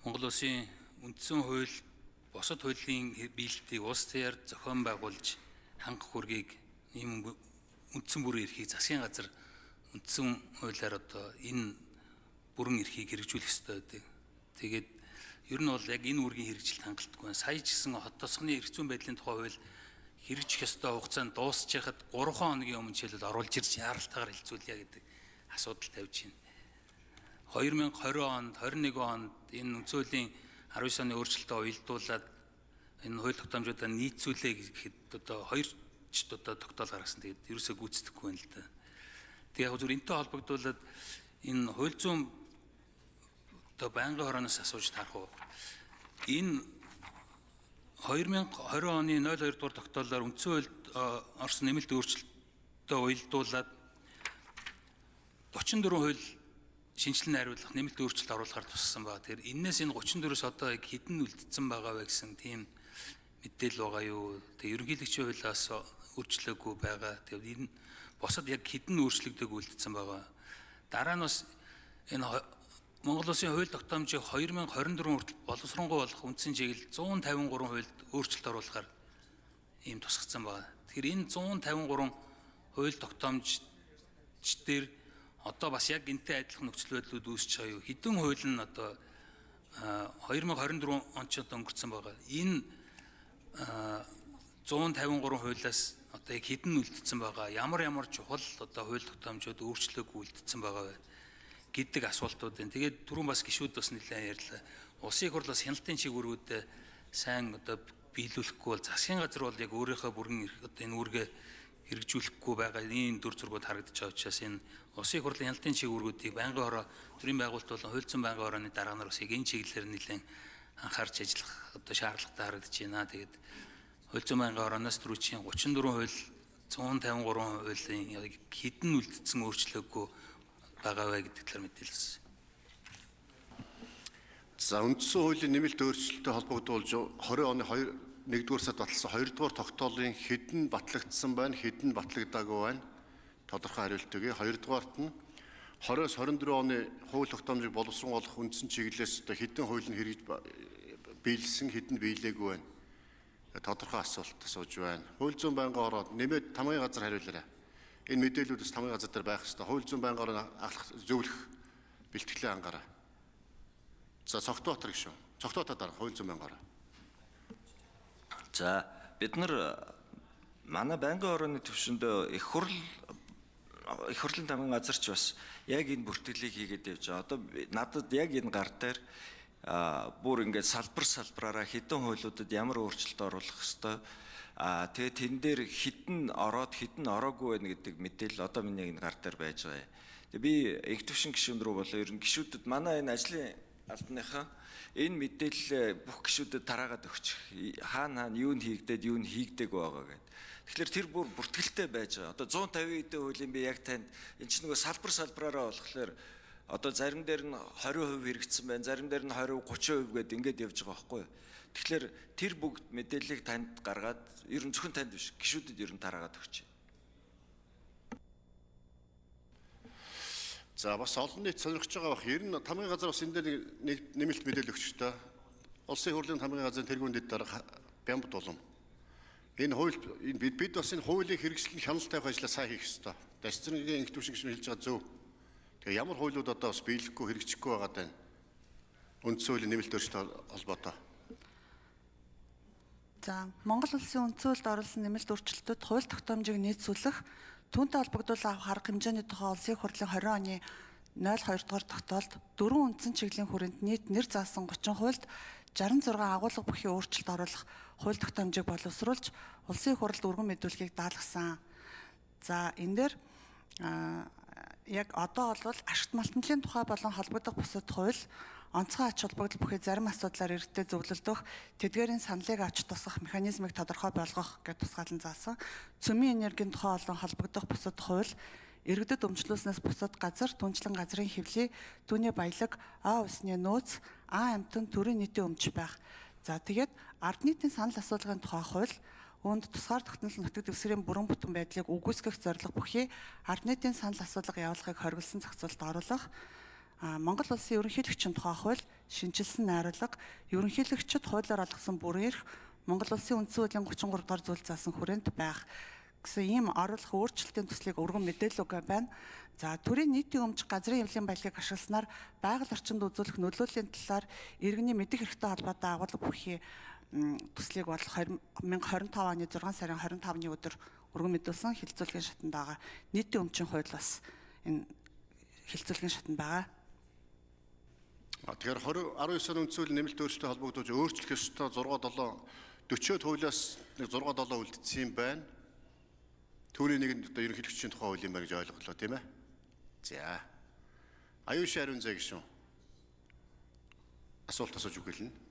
Монгол Улсын үндсэн хууль бусад хуулийн биелэлтийг улс таяар зохион байгуулж хангах хүргийг ийм үндсэн бүрийн эрхийг засгийн газар үндсэн хуулиар одоо энэ бүрэн эрхийг хэрэгжүүлэх ёстой байдаг. Тэгээд ер нь бол яг энэ үүргийн хэрэгжилт хангалтгүй. Сая ч гэсэн хот тосгоны эрх зүйн байдлын тухай хууль хэрэгжих ёстой хугацаанд дуусч яхад 3 хоногийн өмнө жишээлбэл оруулж ирж яаралтайгаар хэлцүүлье гэдэг асуудал тавьж байна. 2020 онд, 21 онд энэ үндсэн хуулийн 19 оны өөрчлөлтөд уялдуулаад энэ хууль тогтоомжуудаа нийцүүлээ гэхэд одоо хоёр ч одоо тогтоол гаргасан. Тэгээд ерөөсөө гүйцэтгэхгүй байна л да. Тэгээд яг зөв энэтэй холбогдуулаад энэ хууль зүйн одоо байнгын хорооноос асууж тарах уу? Энэ 2020 оны 02 дугаар тогтоолоор үндсэн хуульд орсон нэмэлт өөрчлөлтөд уялдуулаад 44 хууль шинжилэн найруулах нэмэлт өөрчлөлт оруулахар туссан байна. Тэгэхээр энэс энэ 34-с одоо яг хэдэн үлдсэн байгаа вэ гэсэн тийм мэдээлэл байгаа юу? Тэгээ ерөнхийлөгчийн хуулиас өөрчлөөгүй байгаа. Тэгээ энэ босод яг хэдэн өөрчлөгдөг үлдсэн байгаа. Дараа нь бас энэ Монгол Улсын хууль тогтоомжийг 2024 хүртэл боловсронгуй болох үндсэн чиглэл 153 хуульд өөрчлөлт оруулахар ийм тусгацсан байна. Тэгэхээр энэ 153 хууль тогтоомж дээр одоо бас яг энтэй адилхан нөхцөл байдлууд үүсэж байгаа юу? Хэдэн хууль нь одоо 2024 онд ч одоо өнгөрцөн байгаа. Энэ 153 хуулиас одоо яг хэдэн үлдсэн байгаа? Ямар чухал одоо хууль тогтоомжууд өөрчлөөгүй үлдсэн байгаа вэ гэдэг асуултууд байна. Тэгээд түрүүн бас гишүүд бас нэлээд ярьлаа. Улсын их хурлаас хяналтын чиглэлүүдэд сайн одоо биелүүлэхгүй бол засгийн газар бол яг өөрийнхөө бүрэн одоо энэ үүргээ хэрэгжүүлэхгүй байгаа ийм дүр зургууд харагдаж байгаа учраас энэ улсын их хурлын хяналтын чиглэлүүдийг байнгын хороо төрийн байгуулалт болон хууль зүйн байнгын хорооны дарга нар бас яг энэ чиглэлээр нэлээд анхаарч ажиллах одоо шаардлагатай харагдаж байна. Тэгээд хууль зүйн байнгын хорооноос түрүүчийн 34 хууль 153 хуулийн яг хэдэн үлдсэн өөрчлөөгүй байгаа вэ гэдэг талаар мэдээлсэн. За үндсэн хуулийн нэмэлт өөрчлөлтөд холбогдуулж 20 оны 1-р сард баталсан 2-р тогтоолын хэдэн батлагдсан байна, хэдэн батлагдаагүй байна. Тодорхой хариулт өгье. 2-дугаарт нь 20-с 24 оны хууль тогтоомжийг боловсруулах үндсэн чиглэлээс хэдэн хууль нь хэрэгж биелсэн, хэдэн биелээгүй байна. Тодорхой асуулт асууж байна. Хууль зүйн байнгын хороо нэмээд тамгын газар хариулаарай. Энэ мэдээлүүдээс тамгын газар дээр байх ёстой. Хууль зүйн байнгын хороо зөвлөх бэлтгэлээ хангаарай. За Цогтбаатар гишүүн. Цогтбаатар дараа хууль зүйн байнгын хороо. За бид нар манай байнгын хорооны төвшөнд их хурлын тамгын газар ч бас яг энэ бүртгэлийг хийгээд явж байгаа. Одоо надад яг энэ гар дээр бүр ингээд салбараараа хэдэн хуулиудад ямар өөрчлөлт оруулах ёстой. Тэгээд тэн дээр хэдэн ороод хэдэн ороогүй байна гэдэг мэдээлэл одоо миний энэ гар дээр байж байгаа. Тэгээд би их төвшин гишүүн рүү болоо ер нь гишүүдэд манай энэ ажлын албаныхаа энэ мэдээлэл бүх гишүүдэд тараагаад өгчих. Хаана юу нь хийгдээд юу нь хийгдэг байгаа гэдэг. Тэгэхээр тэр бүр бүртгэлтэй байж байгаа. Одоо 150 эдэн хуулийн би яг танд энэ ч нөгөө салбараараа болохоор одоо зарим дээр нь 20% хэрэгжсэн байна, зарим дээр нь 20%, 30% гэдэг ингээд явж байгаа байхгүй юу? Тэгэхээр тэр бүгд мэдээллийг танд гаргаад ер нь зөвхөн танд биш, гишүүдэд ер нь тараагаад өгч. За бас олон нийт сонирхож байгаа бах. Ер нь тамгын газар бас энэ дээр нэмэлт мэдээлэл өгч та. Улсын хурлын тамгын газрын тэргүүнд дарга Бямб Дулам. Энэ хууль бид бас энэ хуулийн хэрэгжлэн хяналт тавих ажлаа сайн хийх ёстой. Дасцэргийн инх төвшин гэж хэлж байгаа зөв. Тэгээ ямар хуулиуд одоо бас биелэхгүй хэрэгжихгүй байгаа даа. Үндсэн хуулийн нэмэлт өөрчлөлт холбоотой. За Монгол Улсын үндсэн хуульд оруулсан нэмэлт өөрчлөлтөд хууль тогтоомжийг нийцүүлэх түүнтэй холбогдуулан авах арга хэмжээний тухай Улсын их хурлын 20 оны 02 дугаар тогтоолд 4 үндсэн чиглэлийн хүрээнд нийт нэр заасан 30 хуульд 66 агуулга бүхий өөрчлөлт оруулах хууль тогтоомжийг боловсруулж Улсын их хурлд өргөн мэдүүлгийг даалгасан. За энэ дээр яг одоо бол ашигт малтмлын тухай болон холбогдох бусад хууль онцгой ач холбогдол бүхий зарим асуудлаар эртдээ зөвлөлдөх тэдгээрийн саналыг авч тусах механизмыг тодорхой болгох гэж тусгаалan заасан. Цөмийн энергийн тухай болон холбогдох бусад хууль иргэдэд өмчлүүлснээс бусад газар түнчлэн газрын хэвлэл, түүний баялаг, усны нөөц, амтан төрийн нийтийн өмч байх. За тэгээд ард нийтийн санал асуулгын тухай хууль үүнд тусгаар тогтнол нутаг дэвсгэрийн бүрэн бүтэн байдлыг үгүйсгэх зорилго бүхий ард нийтийн санал асуулга явуулахыг хориглосон зохицуулалт оруулах, Монгол улсын ерөнхийлөгчийн тухай хууль шинжилсэн найруулга ерөнхийлөгчид хуулиар олгосон бүрэн эрх Монгол Улсын үндсэн хуулийн 33 дугаар зүйл заасан хүрээнд байх гэсэн ийм оруулах өөрчлөлтийн төслийг өргөн мэдээлэл өгөө байна. За төрийн нийтийн өмч газрын явлын баялагийг ашигласнаар байгаль орчинд үзүүлэх нөлөөлийн талаар иргэний мэдих хэрэгтэй холбоотой агуулга бүхий төслийг бол 2025 оны 6 сарын 25-ны өдөр өргөн мэдүүлсэн хилцүүлгийн шатанд байгаа. Нийтийн өмчийн хууль бас энэ хилцүүлгийн шатанд байгаа. Тэгэхээр 19 оны үндсэн хуулийн нэмэлт өөрчлөлтөд холбогдуулж өөрчлөх ёстой 40-д хуулиас 6-7 үлдсэн юм байна. Түүний нэг нь одоо ерөнхийлөгчийн тухай хууль юм байна гэж ойлголоо тийм ээ. За. Аюушин ариун зай гişүн. Асуулт асууж үгэлнэ.